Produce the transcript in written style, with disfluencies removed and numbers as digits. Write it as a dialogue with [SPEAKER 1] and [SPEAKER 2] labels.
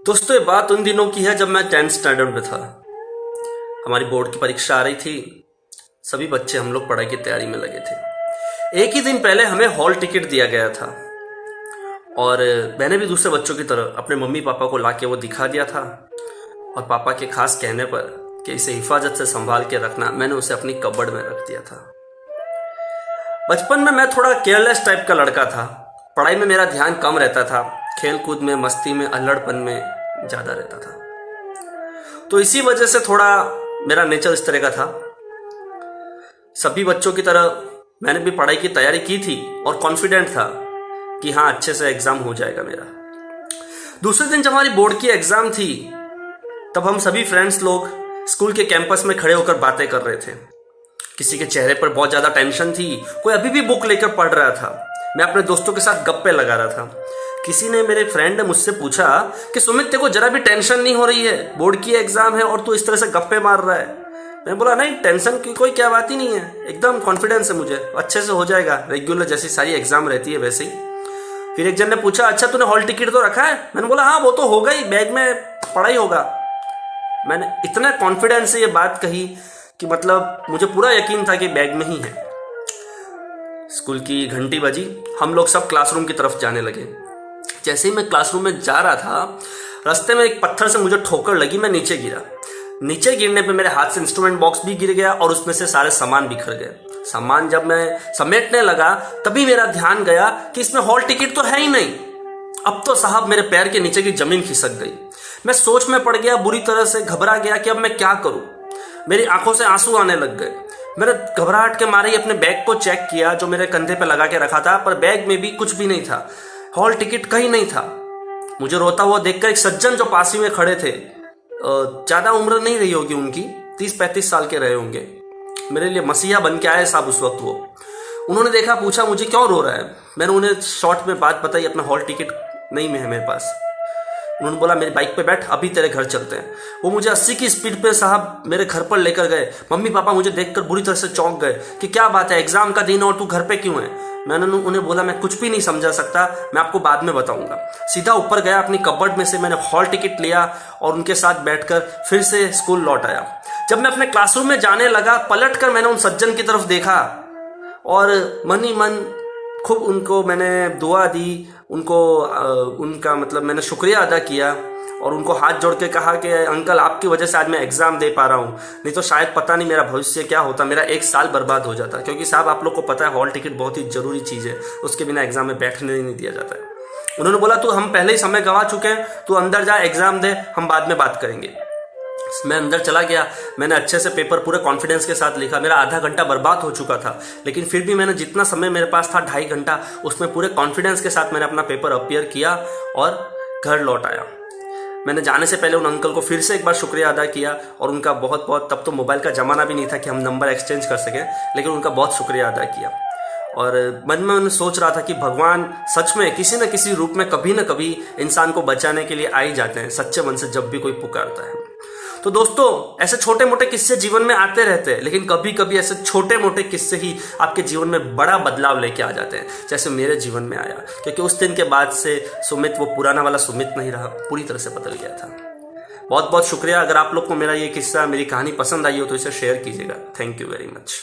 [SPEAKER 1] दोस्तों ये बात उन दिनों की है जब मैं 10th स्टैंडर्ड में था। हमारी बोर्ड की परीक्षा आ रही थी। सभी बच्चे हम लोग पढ़ाई की तैयारी में लगे थे। एक ही दिन पहले हमें हॉल टिकट दिया गया था और मैंने भी दूसरे बच्चों की तरह अपने मम्मी पापा को लाके वो दिखा दिया था। और पापा के खास कहने पर कि इसे हिफाजत से संभाल के रखना, मैंने उसे अपनी कबर्ड में रख दिया था। बचपन में मैं थोड़ा केयरलेस टाइप का लड़का था। पढ़ाई में मेरा ध्यान कम रहता था, खेल कूद में, मस्ती में, अल्लड़पन में ज्यादा रहता था। तो इसी वजह से थोड़ा मेरा नेचर इस तरह का था। सभी बच्चों की तरह मैंने भी पढ़ाई की तैयारी की थी और कॉन्फिडेंट था कि हाँ अच्छे से एग्जाम हो जाएगा मेरा। दूसरे दिन जब हमारी बोर्ड की एग्जाम थी तब हम सभी फ्रेंड्स लोग स्कूल के कैंपस में खड़े होकर बातें कर रहे थे। किसी के चेहरे पर बहुत ज्यादा टेंशन थी, कोई अभी भी बुक लेकर पढ़ रहा था। मैं अपने दोस्तों के साथ गप्पे लगा रहा था। किसी ने, मेरे फ्रेंड ने मुझसे पूछा कि सुमित तेरे को जरा भी टेंशन नहीं हो रही है, बोर्ड की एग्जाम है और तू इस तरह से गप्पे मार रहा है। मैं बोला नहीं, टेंशन की कोई क्या बात ही नहीं है, एकदम कॉन्फिडेंस है मुझे, अच्छे से हो जाएगा, रेगुलर जैसी सारी एग्जाम रहती है वैसे ही। फिर एक जन ने पूछा अच्छा तूने हॉल टिकट तो रखा है? मैंने बोला हाँ वो तो होगा ही, बैग में पड़ा ही होगा। मैंने इतना कॉन्फिडेंस से ये बात कही कि मतलब मुझे पूरा यकीन था कि बैग में ही है। स्कूल की घंटी बजी, हम लोग सब क्लासरूम की तरफ जाने लगे। जैसे ही मैं क्लासरूम में जा रहा था, रास्ते में एक पत्थर से मुझे ठोकर लगी, मैं नीचे गिरा। नीचे गिरने पे मेरे हाथ से इंस्ट्रूमेंट बॉक्स भी गिर गया और उसमें से सारे सामान बिखर गए। सामान जब मैं समेटने लगा तभी मेरा ध्यान गया कि इसमें हॉल टिकट तो है ही नहीं। अब तो साहब मेरे पैर के नीचे की जमीन खिसक गई। मैं सोच में पड़ गया, बुरी तरह से घबरा गया कि अब मैं क्या करूं। मेरी आंखों से आंसू आने लग गए। मैंने घबराहट के मारे ही अपने बैग को चेक किया जो मेरे कंधे पे लगा के रखा था, पर बैग में भी कुछ भी नहीं था, हॉल टिकट कहीं नहीं था। मुझे रोता हुआ देखकर एक सज्जन जो पास ही में खड़े थे, ज्यादा उम्र नहीं रही होगी उनकी, 30-35 साल के रहे होंगे, मेरे लिए मसीहा बन के आए साहब उस वक्त वो। उन्होंने देखा, पूछा मुझे क्यों रो रहा है। मैंने उन्हें शॉर्ट में बात बताई, अपना हॉल टिकट नहीं है मेरे पास। उन्होंने बोला मेरी बाइक पे बैठ, अभी तेरे घर चलते हैं। वो मुझे 80 की स्पीड पे साहब मेरे घर पर लेकर गए। मम्मी पापा मुझे देखकर बुरी तरह से चौंक गए कि क्या बात है, एग्जाम का दिन और तू घर पे क्यों है। मैंने उन्हें बोला मैं कुछ भी नहीं समझा सकता, मैं आपको बाद में बताऊंगा। सीधा ऊपर गया, अपनी कबर्ड में से मैंने हॉल टिकट लिया और उनके साथ बैठकर फिर से स्कूल लौट आया। जब मैं अपने क्लासरूम में जाने लगा, पलट कर मैंने उन सज्जन की तरफ देखा और मन ही मन खूब उनको मैंने दुआ दी, उनको उनका मतलब मैंने शुक्रिया अदा किया और उनको हाथ जोड़ के कहा कि अंकल आपकी वजह से आज मैं एग्जाम दे पा रहा हूँ, नहीं तो शायद पता नहीं मेरा भविष्य क्या होता, मेरा 1 साल बर्बाद हो जाता। क्योंकि साहब आप लोग को पता है हॉल टिकट बहुत ही जरूरी चीज़ है, उसके बिना एग्जाम में बैठने नहीं दिया जाता है। उन्होंने बोला तू हम पहले ही समय गंवा चुके हैं, तू अंदर जा एग्जाम दे, हम बाद में बात करेंगे। मैं अंदर चला गया, मैंने अच्छे से पेपर पूरे कॉन्फिडेंस के साथ लिखा। मेरा आधा घंटा बर्बाद हो चुका था, लेकिन फिर भी मैंने जितना समय मेरे पास था 2.5 घंटा, उसमें पूरे कॉन्फिडेंस के साथ मैंने अपना पेपर अपीयर किया और घर लौट आया। मैंने जाने से पहले उन अंकल को फिर से एक बार शुक्रिया अदा किया और उनका बहुत बहुत, तब तो मोबाइल का जमाना भी नहीं था कि हम नंबर एक्सचेंज कर सकें, लेकिन उनका बहुत शुक्रिया अदा किया। और मन में मैं सोच रहा था कि भगवान सच में किसी न किसी रूप में कभी न कभी इंसान को बचाने के लिए आ ही जाते हैं, सच्चे मन से जब भी कोई पुकारता है। तो दोस्तों ऐसे छोटे मोटे किस्से जीवन में आते रहते हैं, लेकिन कभी कभी ऐसे छोटे मोटे किस्से ही आपके जीवन में बड़ा बदलाव लेके आ जाते हैं, जैसे मेरे जीवन में आया। क्योंकि उस दिन के बाद से सुमित वो पुराना वाला सुमित नहीं रहा, पूरी तरह से बदल गया था। बहुत बहुत शुक्रिया। अगर आप लोग को मेरा ये किस्सा, मेरी कहानी पसंद आई हो तो इसे शेयर कीजिएगा। Thank you very much.